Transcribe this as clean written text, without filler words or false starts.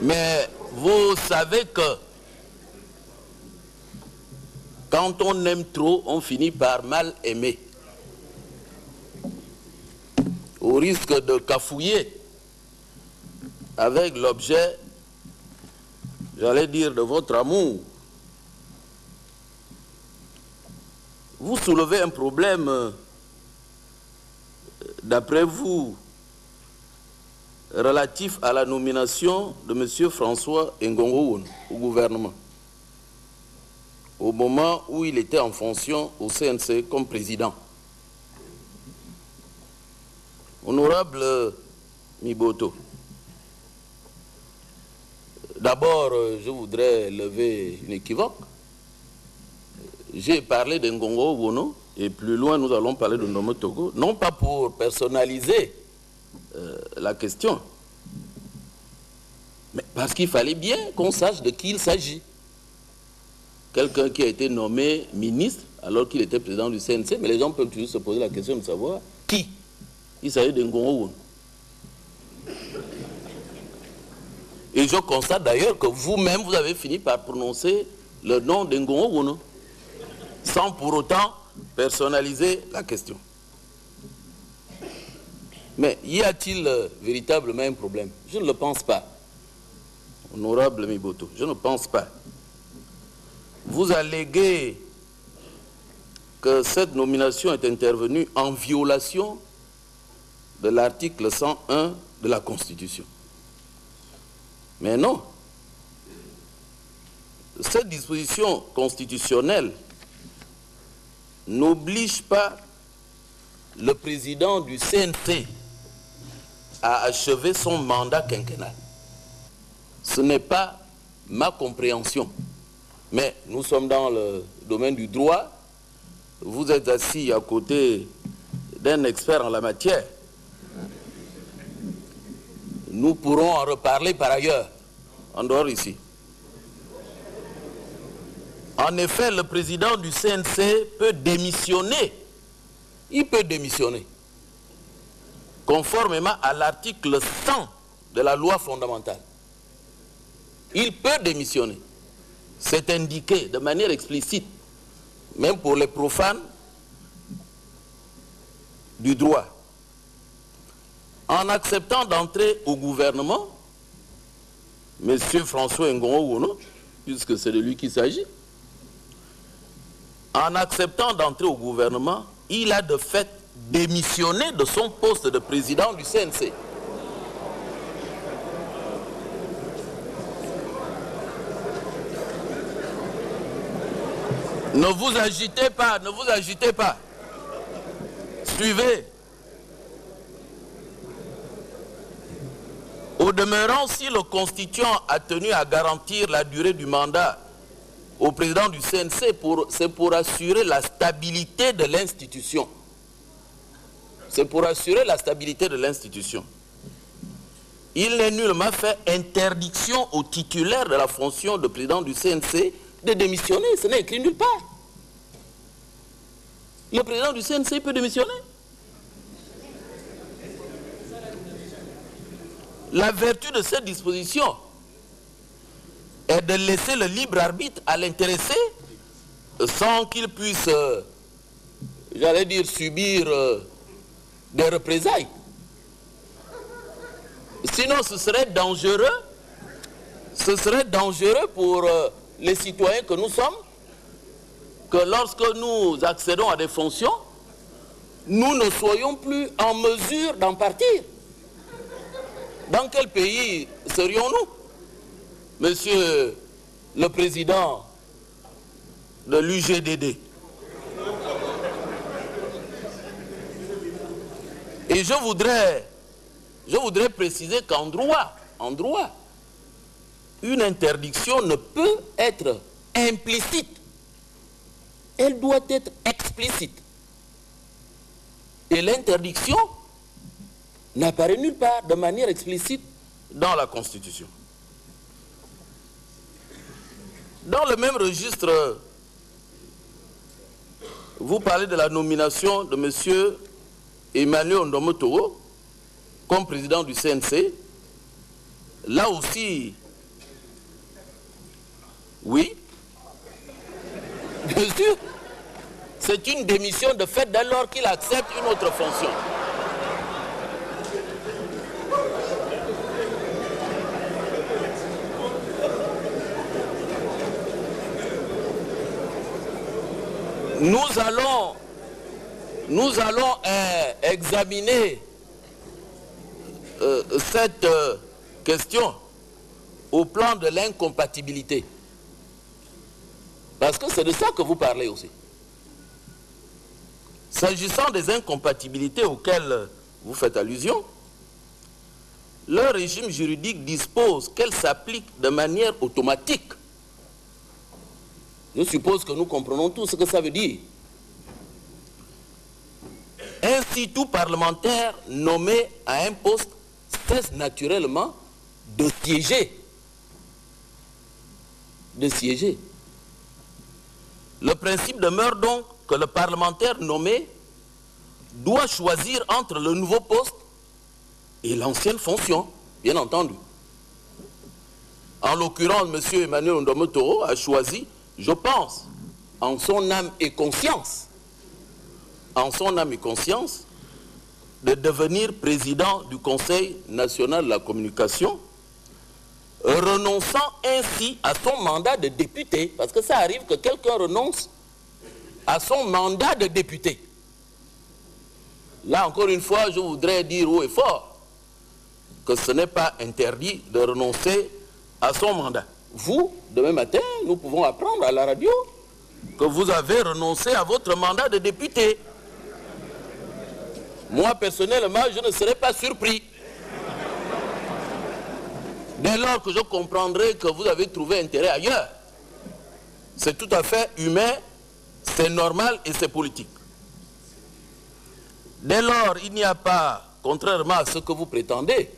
Mais vous savez que quand on aime trop, on finit par mal aimer. Au risque de cafouiller avec l'objet, j'allais dire, de votre amour. Vous soulevez un problème, d'après vous, relatif à la nomination de M. François Ngongo au gouvernement, au moment où il était en fonction au CNC comme président. Honorable Miboto, d'abord, je voudrais lever une équivoque. J'ai parlé de Ngongo Wono et plus loin nous allons parler de Ndomo Togo, non pas pour personnaliser la question, mais parce qu'il fallait bien qu'on sache de qui il s'agit. Quelqu'un qui a été nommé ministre alors qu'il était président du CNC, mais les gens peuvent toujours se poser la question de savoir qui. Il s'agit de Ngongo Wono. Et je constate d'ailleurs que vous-même, vous avez fini par prononcer le nom de Ngongo Wono, sans pour autant personnaliser la question. Mais y a-t-il véritablement un problème? Je ne le pense pas. Honorable Miboto, je ne pense pas. Vous alléguez que cette nomination est intervenue en violation de l'article 101 de la Constitution. Mais non. Cette disposition constitutionnelle n'oblige pas le président du CNC à achever son mandat quinquennal. Ce n'est pas ma compréhension. Mais nous sommes dans le domaine du droit. Vous êtes assis à côté d'un expert en la matière. Nous pourrons en reparler par ailleurs, en dehors ici. En effet, le président du CNC peut démissionner. Il peut démissionner. Conformément à l'article 100 de la loi fondamentale. Il peut démissionner. C'est indiqué de manière explicite, même pour les profanes du droit. En acceptant d'entrer au gouvernement, M. François Ngongo Wono, puisque c'est de lui qu'il s'agit, en acceptant d'entrer au gouvernement, il a de fait démissionné de son poste de président du CNC. Ne vous agitez pas, ne vous agitez pas. Suivez. Au demeurant, si le constituant a tenu à garantir la durée du mandat au président du CNC, c'est pour assurer la stabilité de l'institution. C'est pour assurer la stabilité de l'institution. Il n'est nullement fait interdiction au titulaire de la fonction de président du CNC de démissionner. Ce n'est écrit nulle part. Le président du CNC peut démissionner. La vertu de cette disposition est de laisser le libre arbitre à l'intéressé sans qu'il puisse, j'allais dire, subir des représailles. Sinon, ce serait dangereux pour les citoyens que nous sommes, que lorsque nous accédons à des fonctions, nous ne soyons plus en mesure d'en partir. Dans quel pays serions-nous, Monsieur le Président de l'UGDD? Et je voudrais préciser qu'en droit, une interdiction ne peut être implicite. Elle doit être explicite. Et l'interdiction n'apparaît nulle part de manière explicite dans la Constitution. Dans le même registre, vous parlez de la nomination de M. Emmanuel Ndomo Togo comme président du CNC là aussi, oui, bien sûr, c'est une démission de fait dès lors qu'il accepte une autre fonction. Nous allons examiner cette question au plan de l'incompatibilité. Parce que c'est de ça que vous parlez aussi. S'agissant des incompatibilités auxquelles vous faites allusion, leur régime juridique dispose qu'elles s'appliquent de manière automatique. Je suppose que nous comprenons tous ce que ça veut dire. Ainsi, tout parlementaire nommé à un poste cesse naturellement de siéger. Le principe demeure donc que le parlementaire nommé doit choisir entre le nouveau poste et l'ancienne fonction, bien entendu. En l'occurrence, M. Emmanuel Ndomotoro a choisi, je pense, en son âme et conscience, de devenir président du Conseil national de la communication, renonçant ainsi à son mandat de député, parce que ça arrive que quelqu'un renonce à son mandat de député. Là, encore une fois, je voudrais dire haut et fort que ce n'est pas interdit de renoncer à son mandat. Vous, demain matin, nous pouvons apprendre à la radio que vous avez renoncé à votre mandat de député. Moi, personnellement, je ne serai pas surpris. Dès lors que je comprendrai que vous avez trouvé intérêt ailleurs, c'est tout à fait humain, c'est normal et c'est politique. Dès lors, il n'y a pas, contrairement à ce que vous prétendez,